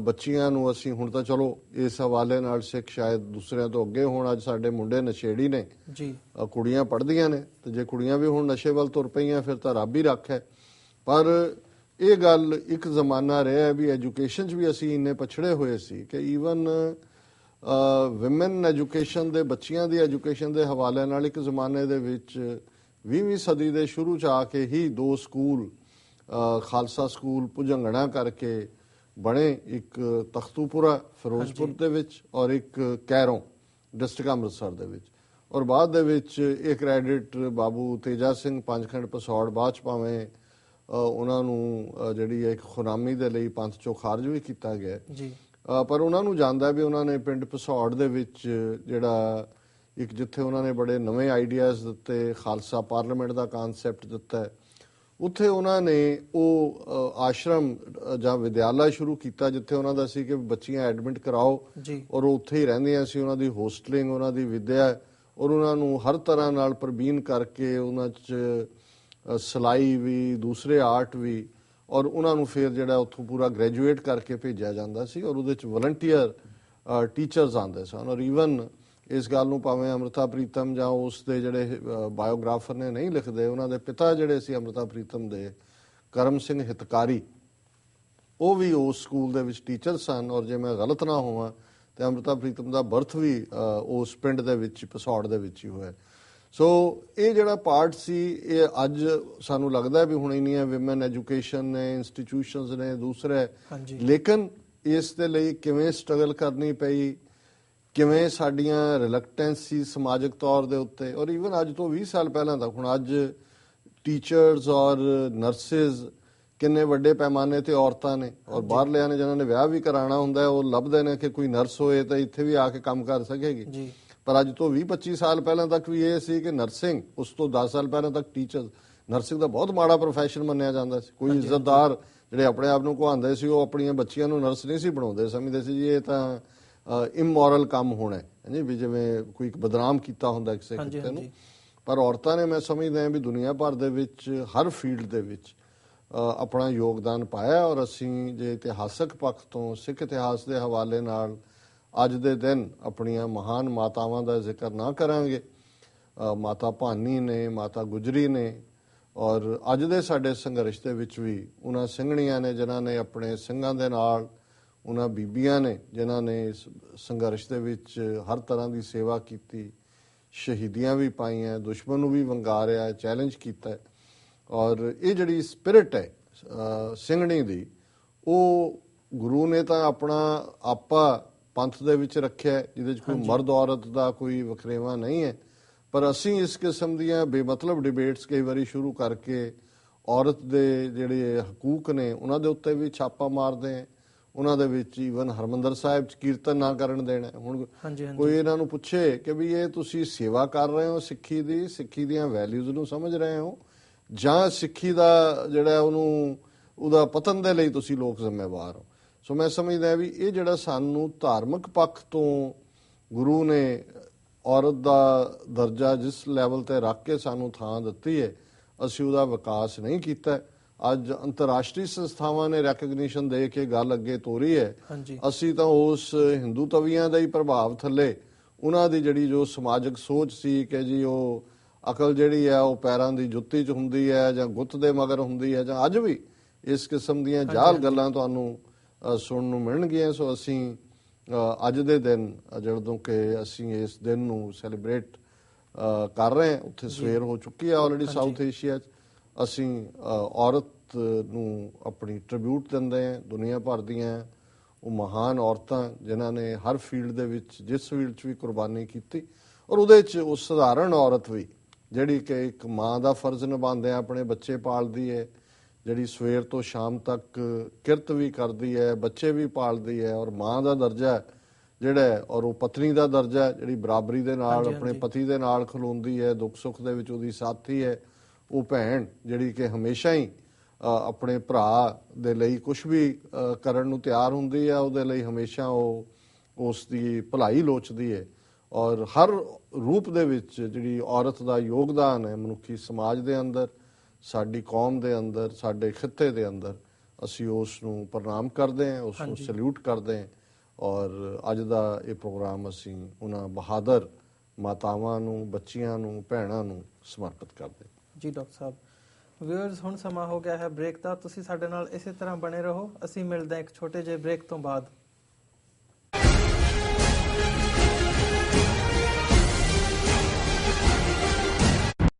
ਬੱਚੀਆਂ ਨੂੰ ਅਸੀਂ ਹੁਣ ਤਾਂ ਚਲੋ ਇਸ ਹਵਾਲੇ ਨਾਲ ਸਿੱਖ ਸ਼ਾਇਦ ਦੂਸਰਿਆਂ ਤੋਂ ਅੱਗੇ ਹੋਣ। ਅੱਜ ਸਾਡੇ ਮੁੰਡੇ ਨਸ਼ੇੜੀ ਨੇ ਜੀ, ਕੁੜੀਆਂ ਪੜ੍ਹਦੀਆਂ ਨੇ, ਤੇ ਜੇ ਕੁੜੀਆਂ ਵੀ ਹੁਣ ਨਸ਼ੇ ਵੱਲ ਤੁਰ ਪਈਆਂ ਫਿਰ ਤਾਂ ਰੱਬ ਹੀ ਰੱਖ ਹੈ। ਪਰ ਇਹ ਗੱਲ ਇੱਕ ਜ਼ਮਾਨਾ ਰਿਹਾ ਵੀ ਐਜੂਕੇਸ਼ਨ 'ਚ ਵੀ ਅਸੀਂ ਇੰਨੇ ਪਛੜੇ ਹੋਏ ਸੀ ਕਿ ਈਵਨ ਵਿਮਨ ਐਜੂਕੇਸ਼ਨ ਦੇ, ਬੱਚੀਆਂ ਦੀ ਐਜੂਕੇਸ਼ਨ ਦੇ ਹਵਾਲੇ ਨਾਲ ਇੱਕ ਜ਼ਮਾਨੇ ਦੇ ਵਿੱਚ 20ਵੀਂ ਸਦੀ ਦੇ ਸ਼ੁਰੂ 'ਚ ਆ ਕੇ ਹੀ 2 ਸਕੂਲ, ਖਾਲਸਾ ਸਕੂਲ ਭੁਜੰਗਣਾ ਕਰਕੇ ਬਣੇ, ਇੱਕ ਤਖਤੂਪੁਰਾ ਫਿਰੋਜ਼ਪੁਰ ਦੇ ਵਿੱਚ ਔਰ ਇੱਕ ਕੈਰੋਂ ਡਿਸਟ੍ਰਿਕਟ ਅੰਮ੍ਰਿਤਸਰ ਦੇ ਵਿੱਚ। ਔਰ ਬਾਅਦ ਦੇ ਵਿੱਚ ਇਹ ਕ੍ਰੈਡਿਟ ਬਾਬੂ ਤੇਜਾ ਸਿੰਘ ਪੰਜਖੰਡ ਪਸੌੜ, ਬਾਅਦ 'ਚ ਭਾਵੇਂ ਉਹਨਾਂ ਨੂੰ ਜਿਹੜੀ ਇੱਕ ਖੁਨਾਮੀ ਦੇ ਲਈ ਪੰਥ 'ਚੋਂ ਖਾਰਜ ਵੀ ਕੀਤਾ ਗਿਆ ਜੀ, ਪਰ ਉਹਨਾਂ ਨੂੰ ਜਾਂਦਾ ਵੀ ਉਹਨਾਂ ਨੇ ਪਿੰਡ ਪਸੌੜ ਦੇ ਵਿੱਚ ਜਿਹੜਾ ਇੱਕ ਜਿੱਥੇ ਉਹਨਾਂ ਨੇ ਬੜੇ ਨਵੇਂ ਆਈਡੀਆਜ਼ ਦਿੱਤੇ, ਖਾਲਸਾ ਪਾਰਲੀਮੈਂਟ ਦਾ ਕਨਸੈਪਟ ਦਿੱਤਾ, ਉੱਥੇ ਉਹਨਾਂ ਨੇ ਉਹ ਆਸ਼ਰਮ ਜਾਂ ਵਿਦਿਆਲਾ ਸ਼ੁਰੂ ਕੀਤਾ ਜਿੱਥੇ ਉਹਨਾਂ ਦਾ ਸੀ ਕਿ ਬੱਚੀਆਂ ਐਡਮਿਟ ਕਰਾਓ ਔਰ ਉਹ ਉੱਥੇ ਹੀ ਰਹਿੰਦੀਆਂ ਸੀ। ਉਹਨਾਂ ਦੀ ਹੋਸਟਲਿੰਗ, ਉਹਨਾਂ ਦੀ ਵਿਦਿਆ, ਔਰ ਉਹਨਾਂ ਨੂੰ ਹਰ ਤਰ੍ਹਾਂ ਨਾਲ ਪ੍ਰਬੀਨ ਕਰਕੇ ਉਹਨਾਂ 'ਚ ਸਿਲਾਈ ਵੀ, ਦੂਸਰੇ ਆਰਟ ਵੀ, ਔਰ ਉਹਨਾਂ ਨੂੰ ਫਿਰ ਜਿਹੜਾ ਉੱਥੋਂ ਪੂਰਾ ਗ੍ਰੈਜੂਏਟ ਕਰਕੇ ਭੇਜਿਆ ਜਾਂਦਾ ਸੀ। ਔਰ ਉਹਦੇ 'ਚ ਵਲੰਟੀਅਰ ਟੀਚਰਸ ਆਉਂਦੇ ਸਨ। ਔਰ ਈਵਨ ਇਸ ਗੱਲ ਨੂੰ ਭਾਵੇਂ ਅੰਮ੍ਰਿਤਾ ਪ੍ਰੀਤਮ ਜਾਂ ਉਸ ਦੇ ਜਿਹੜੇ ਬਾਇਓਗ੍ਰਾਫਰ ਨੇ ਨਹੀਂ ਲਿਖਦੇ, ਉਹਨਾਂ ਦੇ ਪਿਤਾ ਜਿਹੜੇ ਸੀ ਅੰਮ੍ਰਿਤਾ ਪ੍ਰੀਤਮ ਦੇ, ਕਰਮ ਸਿੰਘ ਹਿਤਕਾਰੀ, ਉਹ ਵੀ ਉਸ ਸਕੂਲ ਦੇ ਵਿੱਚ ਟੀਚਰ ਸਨ। ਔਰ ਜੇ ਮੈਂ ਗਲਤ ਨਾ ਹੋਵਾਂ ਤੇ ਅੰਮ੍ਰਿਤਾ ਪ੍ਰੀਤਮ ਦਾ ਬਰਥ ਵੀ ਉਸ ਪਿੰਡ ਦੇ ਵਿੱਚ, ਪਸੌੜ ਦੇ ਵਿੱਚ ਹੀ ਹੋਇਆ। ਸੋ ਇਹ ਜਿਹੜਾ ਪਾਰਟ ਸੀ, ਇਹ ਅੱਜ ਸਾਨੂੰ ਲੱਗਦਾ ਵੀ ਹੁਣ ਇੰਨੀਆਂ ਵਿਮਨ ਐਜੂਕੇਸ਼ਨ ਨੇ, ਇੰਸਟੀਟਿਊਸ਼ਨਸ ਨੇ ਦੂਸਰੇ, ਲੇਕਿਨ ਇਸ ਦੇ ਲਈ ਕਿਵੇਂ ਸਟਰਗਲ ਕਰਨੀ ਪਈ, ਕਿਵੇਂ ਸਾਡੀਆਂ ਰਿਲੈਕਟੈਂਸ ਸੀ ਸਮਾਜਿਕ ਤੌਰ ਦੇ ਉੱਤੇ। ਔਰ ਈਵਨ ਅੱਜ ਤੋਂ 20 ਸਾਲ ਪਹਿਲਾਂ ਤੱਕ, ਹੁਣ ਅੱਜ ਟੀਚਰਸ ਔਰ ਨਰਸਿਸ ਕਿੰਨੇ ਵੱਡੇ ਪੈਮਾਨੇ ਤੇ ਔਰਤਾਂ ਨੇ, ਔਰ ਬਾਹਰਲਿਆਂ ਨੇ ਜਿਹਨਾਂ ਨੇ ਵਿਆਹ ਵੀ ਕਰਾਉਣਾ ਹੁੰਦਾ ਉਹ ਲੱਭਦੇ ਨੇ ਕਿ ਕੋਈ ਨਰਸ ਹੋਏ ਤਾਂ ਇੱਥੇ ਵੀ ਆ ਕੇ ਕੰਮ ਕਰ ਸਕੇਗੀ। ਪਰ ਅੱਜ ਤੋਂ 20-25 ਸਾਲ ਪਹਿਲਾਂ ਤੱਕ ਵੀ ਇਹ ਸੀ ਕਿ ਨਰਸਿੰਗ, ਉਸ ਤੋਂ 10 ਸਾਲ ਪਹਿਲਾਂ ਤੱਕ ਟੀਚਰ, ਨਰਸਿੰਗ ਦਾ ਬਹੁਤ ਮਾੜਾ ਪ੍ਰੋਫੈਸ਼ਨ ਮੰਨਿਆ ਜਾਂਦਾ ਸੀ। ਕੋਈ ਇੱਜ਼ਤਦਾਰ ਜਿਹੜੇ ਆਪਣੇ ਆਪ ਨੂੰ ਕਹਾਉਂਦੇ ਸੀ, ਉਹ ਆਪਣੀਆਂ ਬੱਚੀਆਂ ਨੂੰ ਨਰਸ ਨਹੀਂ ਸੀ ਬਣਾਉਂਦੇ, ਸਮਝਦੇ ਸੀ ਜੀ ਇਹ ਤਾਂ ਇਮੋਰਲ ਕੰਮ ਹੋਣਾ ਹੈ, ਵੀ ਜਿਵੇਂ ਕੋਈ ਬਦਨਾਮ ਕੀਤਾ ਹੁੰਦਾ ਕਿਸੇ ਕਿਤੇ ਨੂੰ। ਪਰ ਔਰਤਾਂ ਨੇ, ਮੈਂ ਸਮਝਦਾ ਵੀ ਦੁਨੀਆ ਭਰ ਦੇ ਵਿੱਚ ਹਰ ਫੀਲਡ ਦੇ ਵਿੱਚ ਆਪਣਾ ਯੋਗਦਾਨ ਪਾਇਆ। ਔਰ ਅਸੀਂ ਜੇ ਇਤਿਹਾਸਕ ਪੱਖ ਤੋਂ ਸਿੱਖ ਇਤਿਹਾਸ ਦੇ ਹਵਾਲੇ ਨਾਲ ਅੱਜ ਦੇ ਦਿਨ ਆਪਣੀਆਂ ਮਹਾਨ ਮਾਤਾਵਾਂ ਦਾ ਜ਼ਿਕਰ ਨਾ ਕਰਾਂਗੇ, ਮਾਤਾ ਭਾਨੀ ਨੇ, ਮਾਤਾ ਗੁਜਰੀ ਨੇ, ਔਰ ਅੱਜ ਦੇ ਸਾਡੇ ਸੰਘਰਸ਼ ਦੇ ਵਿੱਚ ਵੀ ਉਹਨਾਂ ਸਿੰਘਣੀਆਂ ਨੇ ਜਿਨ੍ਹਾਂ ਨੇ ਆਪਣੇ ਸਿੰਘਾਂ ਦੇ ਨਾਲ, ਉਹਨਾਂ ਬੀਬੀਆਂ ਨੇ ਜਿਨ੍ਹਾਂ ਨੇ ਇਸ ਸੰਘਰਸ਼ ਦੇ ਵਿੱਚ ਹਰ ਤਰ੍ਹਾਂ ਦੀ ਸੇਵਾ ਕੀਤੀ, ਸ਼ਹੀਦੀਆਂ ਵੀ ਪਾਈਆਂ, ਦੁਸ਼ਮਣ ਨੂੰ ਵੀ ਵੰਗਾਰਿਆ, ਚੈਲੰਜ ਕੀਤਾ। ਔਰ ਇਹ ਜਿਹੜੀ ਸਪਿਰਿਟ ਹੈ ਸਿੰਘਣੀ ਦੀ, ਉਹ ਗੁਰੂ ਨੇ ਤਾਂ ਆਪਣਾ ਆਪਾ ਪੰਥ ਦੇ ਵਿੱਚ ਰੱਖਿਆ, ਜਿਹਦੇ 'ਚ ਕੋਈ ਮਰਦ ਔਰਤ ਦਾ ਕੋਈ ਵਖਰੇਵਾ ਨਹੀਂ ਹੈ। ਪਰ ਅਸੀਂ ਇਸ ਕਿਸਮ ਦੀਆਂ ਬੇਮਤਲਬ ਡਿਬੇਟਸ ਕਈ ਵਾਰੀ ਸ਼ੁਰੂ ਕਰਕੇ ਔਰਤ ਦੇ ਜਿਹੜੇ ਹਕੂਕ ਨੇ ਉਹਨਾਂ ਦੇ ਉੱਤੇ ਵੀ ਛਾਪਾ ਮਾਰਦੇ ਹਾਂ। ਉਹਨਾਂ ਦੇ ਵਿੱਚ ਈਵਨ ਹਰਮੰਦਰ ਸਾਹਿਬ 'ਚ ਕੀਰਤਨ ਨਾ ਕਰਨ ਦੇਣਾ। ਹੁਣ ਕੋਈ ਇਹਨਾਂ ਨੂੰ ਪੁੱਛੇ ਕਿ ਵੀ ਇਹ ਤੁਸੀਂ ਸੇਵਾ ਕਰ ਰਹੇ ਹੋ ਸਿੱਖੀ ਦੀ, ਸਿੱਖੀ ਦੀਆਂ ਵੈਲਿਊਜ਼ ਨੂੰ ਸਮਝ ਰਹੇ ਹੋ, ਜਾਂ ਸਿੱਖੀ ਦਾ ਜਿਹੜਾ ਉਹਦਾ ਪਤਨ ਦੇ ਲਈ ਤੁਸੀਂ ਲੋਕ ਜ਼ਿੰਮੇਵਾਰ ਹੋ। ਸੋ ਮੈਂ ਸਮਝਦਾ ਵੀ ਇਹ ਜਿਹੜਾ ਸਾਨੂੰ ਧਾਰਮਿਕ ਪੱਖ ਤੋਂ ਗੁਰੂ ਨੇ ਔਰਤ ਦਾ ਦਰਜਾ ਜਿਸ ਲੈਵਲ ਤੇ ਰੱਖ ਕੇ ਸਾਨੂੰ ਥਾਂ ਦਿੱਤੀ ਹੈ, ਅਸੀਂ ਉਹਦਾ ਵਿਕਾਸ ਨਹੀਂ ਕੀਤਾ। ਅੱਜ ਅੰਤਰਰਾਸ਼ਟਰੀ ਸੰਸਥਾਵਾਂ ਨੇ ਰੈਕਗਨੀਸ਼ਨ ਦੇ ਕੇ ਗੱਲ ਅੱਗੇ ਤੋਰੀ ਹੈ। ਅਸੀਂ ਤਾਂ ਉਸ ਹਿੰਦੂ ਤਵੀਆਂ ਦਾ ਹੀ ਪ੍ਰਭਾਵ ਥੱਲੇ ਉਹਨਾਂ ਦੀ ਜਿਹੜੀ ਜੋ ਸਮਾਜਿਕ ਸੋਚ ਸੀ ਕਿ ਜੀ ਉਹ ਅਕਲ ਜਿਹੜੀ ਹੈ ਉਹ ਪੈਰਾਂ ਦੀ ਜੁੱਤੀ 'ਚ ਹੁੰਦੀ ਹੈ ਜਾਂ ਗੁੱਤ ਦੇ ਮਗਰ ਹੁੰਦੀ ਹੈ, ਜਾਂ ਅੱਜ ਵੀ ਇਸ ਕਿਸਮ ਦੀਆਂ ਜਾਲ ਗੱਲਾਂ ਤੁਹਾਨੂੰ ਸੁਣਨ ਨੂੰ ਮਿਲਣਗੀਆਂ। ਸੋ ਅਸੀਂ ਅੱਜ ਦੇ ਦਿਨ ਜਦੋਂ ਕਿ ਅਸੀਂ ਇਸ ਦਿਨ ਨੂੰ ਸੈਲੀਬ੍ਰੇਟ ਕਰ ਰਹੇ ਹਾਂ, ਉੱਥੇ ਸਵੇਰ ਹੋ ਚੁੱਕੀ ਹੈ ਆਲਰੇਡੀ ਸਾਊਥ ਏਸ਼ੀਆ 'ਚ, ਅਸੀਂ ਔਰਤ ਨੂੰ ਆਪਣੀ ਟ੍ਰਿਬਿਊਟ ਦਿੰਦੇ ਹਾਂ। ਦੁਨੀਆ ਭਰ ਦੀਆਂ ਉਹ ਮਹਾਨ ਔਰਤਾਂ ਜਿਨ੍ਹਾਂ ਨੇ ਹਰ ਫੀਲਡ ਦੇ ਵਿੱਚ, ਜਿਸ ਫੀਲਡ 'ਚ ਵੀ ਕੁਰਬਾਨੀ ਕੀਤੀ, ਔਰ ਉਹਦੇ 'ਚ ਉਹ ਸਧਾਰਨ ਔਰਤ ਵੀ ਜਿਹੜੀ ਕਿ ਇੱਕ ਮਾਂ ਦਾ ਫਰਜ਼ ਨਿਭਾਉਂਦੇ ਆ, ਆਪਣੇ ਬੱਚੇ ਪਾਲਦੀ ਹੈ, ਜਿਹੜੀ ਸਵੇਰ ਤੋਂ ਸ਼ਾਮ ਤੱਕ ਕਿਰਤ ਵੀ ਕਰਦੀ ਹੈ, ਬੱਚੇ ਵੀ ਪਾਲਦੀ ਹੈ, ਔਰ ਮਾਂ ਦਾ ਦਰਜਾ ਜਿਹੜਾ, ਔਰ ਉਹ ਪਤਨੀ ਦਾ ਦਰਜਾ ਜਿਹੜੀ ਬਰਾਬਰੀ ਦੇ ਨਾਲ ਆਪਣੇ ਪਤੀ ਦੇ ਨਾਲ ਖਲੋਂਦੀ ਹੈ, ਦੁੱਖ ਸੁੱਖ ਦੇ ਵਿੱਚ ਉਹਦੀ ਸਾਥੀ ਹੈ। ਉਹ ਭੈਣ ਜਿਹੜੀ ਕਿ ਹਮੇਸ਼ਾ ਹੀ ਆਪਣੇ ਭਰਾ ਦੇ ਲਈ ਕੁਝ ਵੀ ਕਰਨ ਨੂੰ ਤਿਆਰ ਹੁੰਦੀ ਹੈ, ਉਹਦੇ ਲਈ ਹਮੇਸ਼ਾ ਉਹ ਉਸ ਦੀ ਭਲਾਈ ਲੋਚਦੀ ਹੈ। ਔਰ ਹਰ ਰੂਪ ਦੇ ਵਿੱਚ ਜਿਹੜੀ ਔਰਤ ਦਾ ਯੋਗਦਾਨ ਹੈ ਮਨੁੱਖੀ ਸਮਾਜ ਦੇ ਅੰਦਰ, ਸਾਡੀ ਕੌਮ ਦੇ ਅੰਦਰ, ਸਾਡੇ ਖਿੱਤੇ ਦੇ ਅੰਦਰ, ਅਸੀਂ ਉਸ ਨੂੰ ਪ੍ਰਣਾਮ ਕਰਦੇ ਹਾਂ, ਉਸ ਨੂੰ ਸੈਲੂਟ ਕਰਦੇ ਹਾਂ। ਔਰ ਅੱਜ ਦਾ ਇਹ ਪ੍ਰੋਗਰਾਮ ਅਸੀਂ ਉਹਨਾਂ ਬਹਾਦਰ ਮਾਤਾਵਾਂ ਨੂੰ, ਬੱਚੀਆਂ ਨੂੰ, ਭੈਣਾਂ ਨੂੰ ਸਮਰਪਿਤ ਕਰਦੇ ਹਾਂ। ਜੀ ਡਾਕਟਰ ਸਾਹਿਬ, ਵਿਊਅਰਸ ਹੁਣ ਸਮਾਂ ਹੋ ਗਿਆ ਹੈ ਬ੍ਰੇਕ ਦਾ। ਤੁਸੀਂ ਸਾਡੇ ਨਾਲ ਇਸੇ ਤਰ੍ਹਾਂ ਬਣੇ ਰਹੋ। ਅਸੀਂ ਮਿਲਦੇ ਹਾਂ ਇੱਕ ਛੋਟੇ ਜਿਹੇ ਬ੍ਰੇਕ ਤੋਂ ਬਾਅਦ।